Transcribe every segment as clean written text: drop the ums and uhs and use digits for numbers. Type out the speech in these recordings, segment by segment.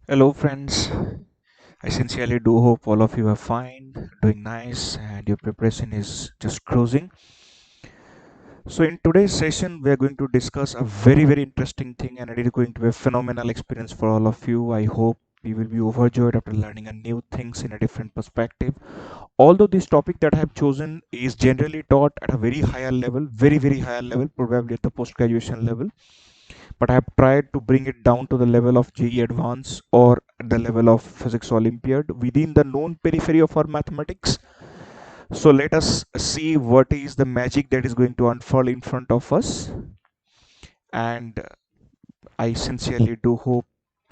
Hello, friends. I sincerely do hope all of you are fine, doing nice, and your preparation is just cruising. So, in today's session, we are going to discuss a very interesting thing, and it is going to be a phenomenal experience for all of you. I hope you will be overjoyed after learning a new things in a different perspective. Although this topic that I have chosen is generally taught at a very higher level, very higher level, probably at the post graduation level, but I have tried to bring it down to the level of JE Advanced or the level of Physics Olympiad within the known periphery of our mathematics. So let us see what is the magic that is going to unfold in front of us. And I sincerely do hope.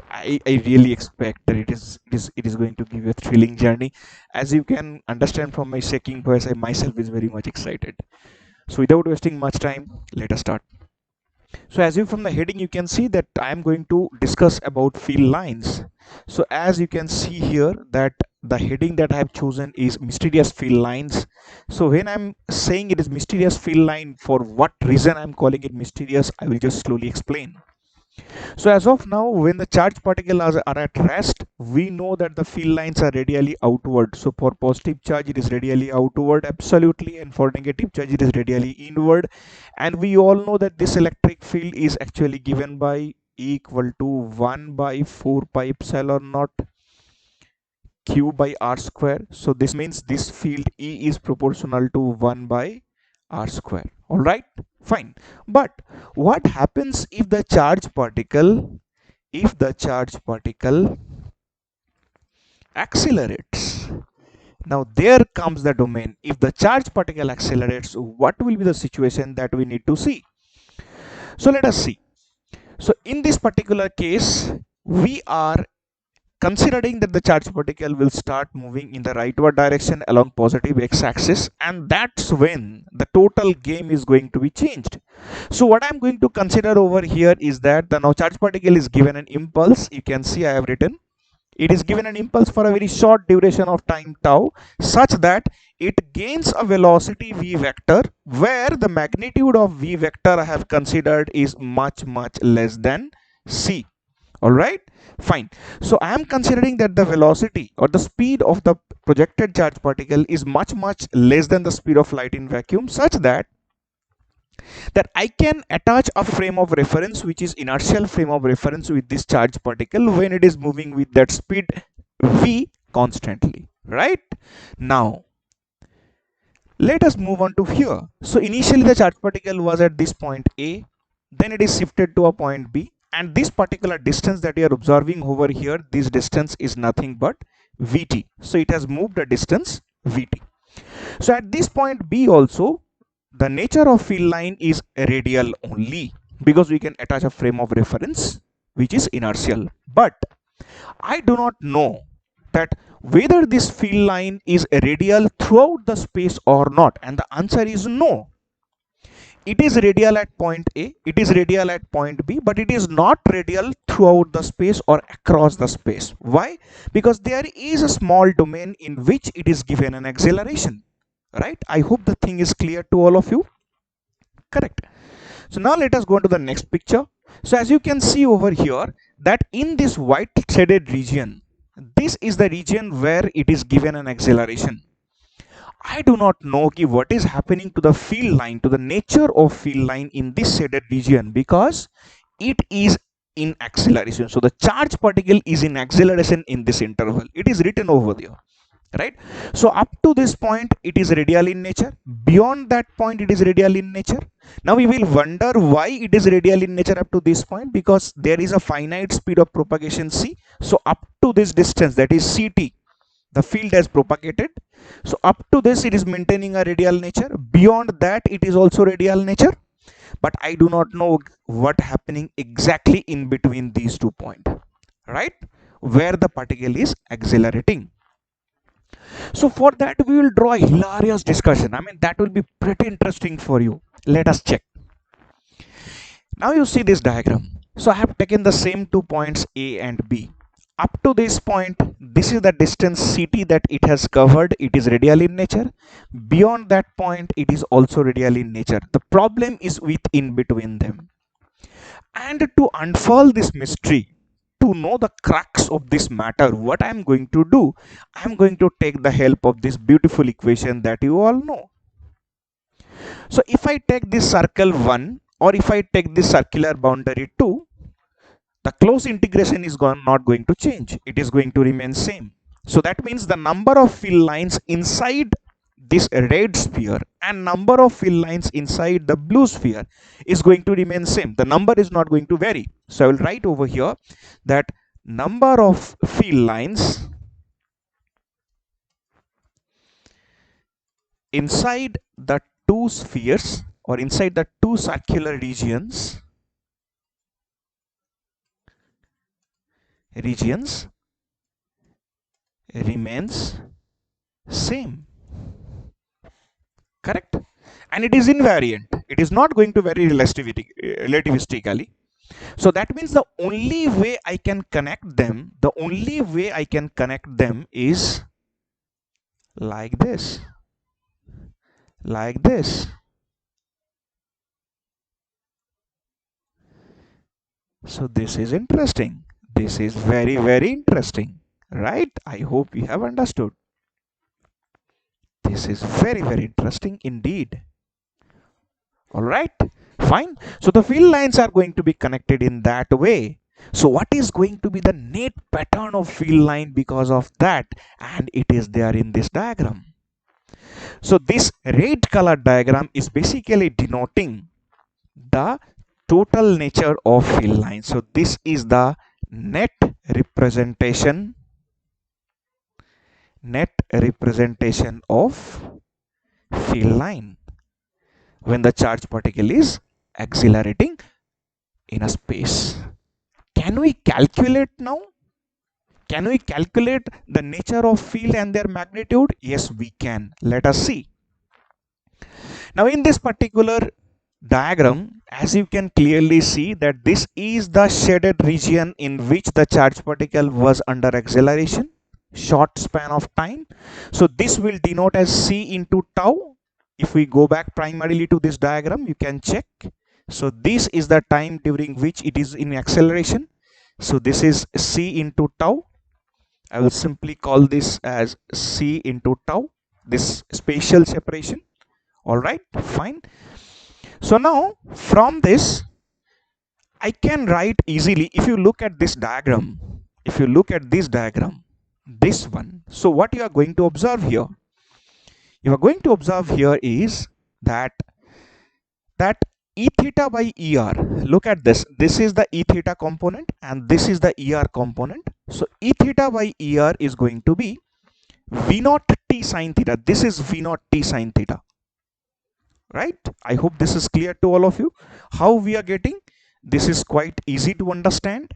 I really expect that it is going to give you a thrilling journey. As you can understand from my shaking voice, I myself is very much excited. So without wasting much time, let us start. So as you from the heading, you can see that I am going to discuss about field lines. So as you can see here that the heading that I have chosen is mysterious field lines. So when I'm saying it is mysterious field line, for what reason I'm calling it mysterious, I will just slowly explain. So as of now, when the charged particles are at rest, we know that the field lines are radially outward. So for positive charge, it is radially outward, absolutely, and for negative charge, it is radially inward. And we all know that this electric field is actually given by E equal to 1 by 4 pi epsilon naught q by r square. So this means this field E is proportional to 1 by r square. All right, fine. But what happens if the charge particle accelerates? Now there comes the domain. If the charge particle accelerates, what will be the situation that we need to see? So let us see. So in this particular case, we are considering that the charge particle will start moving in the rightward direction along positive x-axis, and that's when the total game is going to be changed. So what I'm going to consider over here is that the now charge particle is given an impulse. You can see I have written it is given an impulse for a very short duration of time tau, such that it gains a velocity v vector where the magnitude of v vector I have considered is much less than c. All right, fine. So I am considering that the velocity or the speed of the projected charge particle is much less than the speed of light in vacuum, such that I can attach a frame of reference, which is inertial frame of reference, with this charge particle when it is moving with that speed v constantly. Right, now let us move on to here. So initially the charge particle was at this point A, then it is shifted to a point B, and this particular distance that you are observing over here, this distance is nothing but Vt. So it has moved a distance Vt. So at this point B also, the nature of field line is radial only, because we can attach a frame of reference which is inertial. But I do not know that whether this field line is radial throughout the space or not, and the answer is no. It is radial at point A, it is radial at point B, but it is not radial throughout the space or across the space. Why? Because there is a small domain in which it is given an acceleration. Right? I hope the thing is clear to all of you. Correct. So now let us go on to the next picture. So as you can see over here, that in this white shaded region, this is the region where it is given an acceleration. I do not know what is happening to the field line, to the nature of field line in this shaded region, because it is in acceleration. So the charge particle is in acceleration in this interval. It is written over there. Right? So up to this point it is radial in nature. Beyond that point it is radial in nature. Now we will wonder why it is radial in nature up to this point, because there is a finite speed of propagation c. So up to this distance, that is ct, the field has propagated. So up to this it is maintaining a radial nature. Beyond that it is also radial nature, but I do not know what happening exactly in between these 2 points, right, where the particle is accelerating. So for that we will draw a hilarious discussion. I mean, that will be pretty interesting for you. Let us check. Now you see this diagram. So I have taken the same 2 points A and B. Up to this point, this is the distance ct that it has covered. It is radial in nature. Beyond that point, it is also radial in nature. The problem is with in between them. And to unfold this mystery, to to know the crux of this matter, what I'm going to do, I'm going to take the help of this beautiful equation that you all know. So if I take this circle 1 or if I take this circular boundary 2, the close integration is not going to change. It is going to remain same. So that means the number of fill lines inside this red sphere and number of fill lines inside the blue sphere is going to remain same. The number is not going to vary. So I will write over here that number of fill lines inside the two spheres or inside the two circular regions remains same. Correct? And it is invariant. It is not going to vary relativistically. So that means the only way I can connect them, is like this. Like this. So this is interesting. This is very, very interesting. Right? I hope you have understood. This is very, very interesting indeed. All right, fine. So the fill lines are going to be connected in that way. So what is going to be the net pattern of fill line because of that? And it is there in this diagram. So this red color diagram is basically denoting the total nature of fill line. So this is the net representation of fill line when the charge particle is accelerating in a space. Can we calculate now? Can we calculate the nature of field and their magnitude? Yes, we can. Let us see. Now in this particular diagram, as you can clearly see that this is the shaded region in which the charge particle was under acceleration, short span of time. So this will denote as c into tau. If we go back primarily to this diagram, you can check. So this is the time during which it is in acceleration. So this is c into tau. I will simply call this as c into tau, this spatial separation. All right, fine. So now from this, I can write easily. If you look at this diagram, this one. So what you are going to observe here? You are going to observe here is that E theta by ER, look at this. This is the E theta component and this is the ER component. So E theta by ER is going to be V naught T sine theta. This is V naught T sine theta. Right? I hope this is clear to all of you. How we are getting? This is quite easy to understand.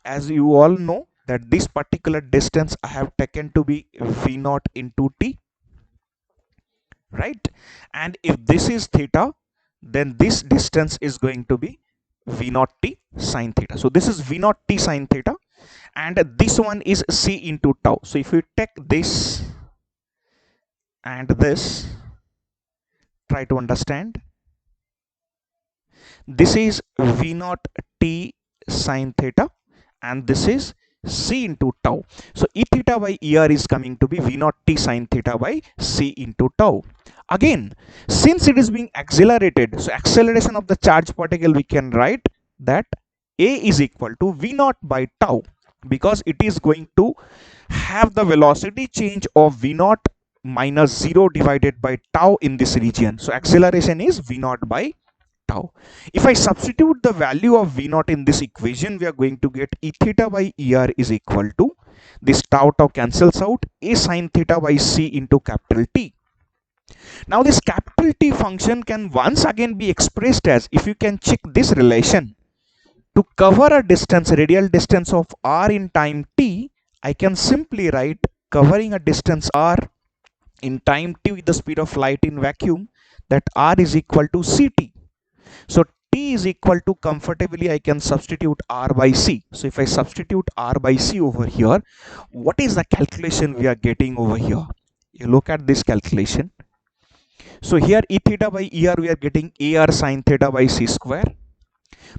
As you all know that this particular distance I have taken to be V naught into T. Right? And if this is theta, then this distance is going to be V naught T sine theta. So this is V naught T sine theta and this one is C into tau. So if you take this and this, try to understand. This is V naught T sine theta and this is C into tau. So E theta by ER is coming to be V naught T sine theta by C into tau. Again, since it is being accelerated, so acceleration of the charge particle, we can write that A is equal to V naught by tau, because it is going to have the velocity change of V naught minus 0 divided by tau in this region. So acceleration is V naught by tau. If I substitute the value of V naught in this equation, we are going to get E theta by ER is equal to this tau cancels out, A sine theta by C into capital T. Now this capital T function can once again be expressed as, if you can check this relation, to cover a distance, radial distance of r in time t, I can simply write covering a distance r in time t with the speed of light in vacuum, that r is equal to ct. So t is equal to, comfortably I can substitute r by c. So if I substitute r by c over here, what is the calculation we are getting over here? You look at this calculation. So here E theta by ER we are getting AR sine theta by C square.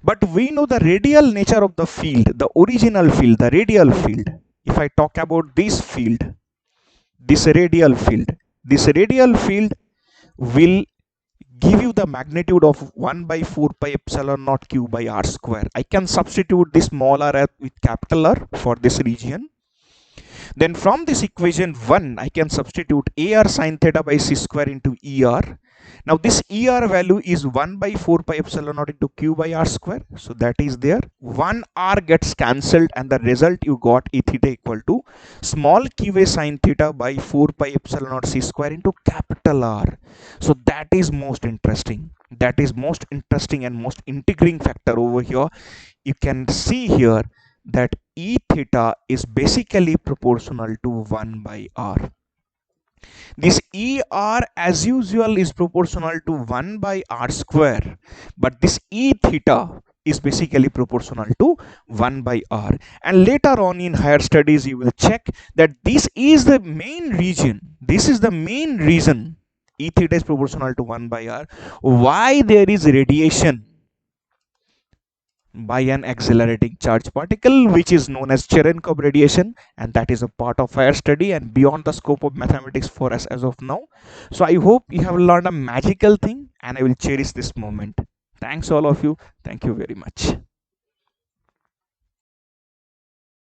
But we know the radial nature of the field, the original field, the radial field. If I talk about this field, this radial field, this radial field will give you the magnitude of 1 by 4 pi epsilon naught q by r square. I can substitute this small r with capital R for this region. Then from this equation 1, I can substitute AR sine theta by c square into ER. Now this ER value is 1 by 4 pi epsilon naught into q by r square. So that is there. 1 r gets cancelled and the result you got E theta equal to small qa sine theta by 4 pi epsilon naught c square into capital R. So that is most interesting. That is most interesting and most intriguing factor over here. You can see here that E theta is basically proportional to 1 by R. This ER as usual is proportional to 1 by R square, but this E theta is basically proportional to 1 by R. And later on in higher studies, you will check that this is the main region. This is the main reason E theta is proportional to 1 by R. Why there is radiation by an accelerating charge particle, which is known as Cherenkov radiation, and that is a part of higher study and beyond the scope of mathematics for us as of now. So I hope you have learned a magical thing, and I will cherish this moment. Thanks all of you. Thank you very much.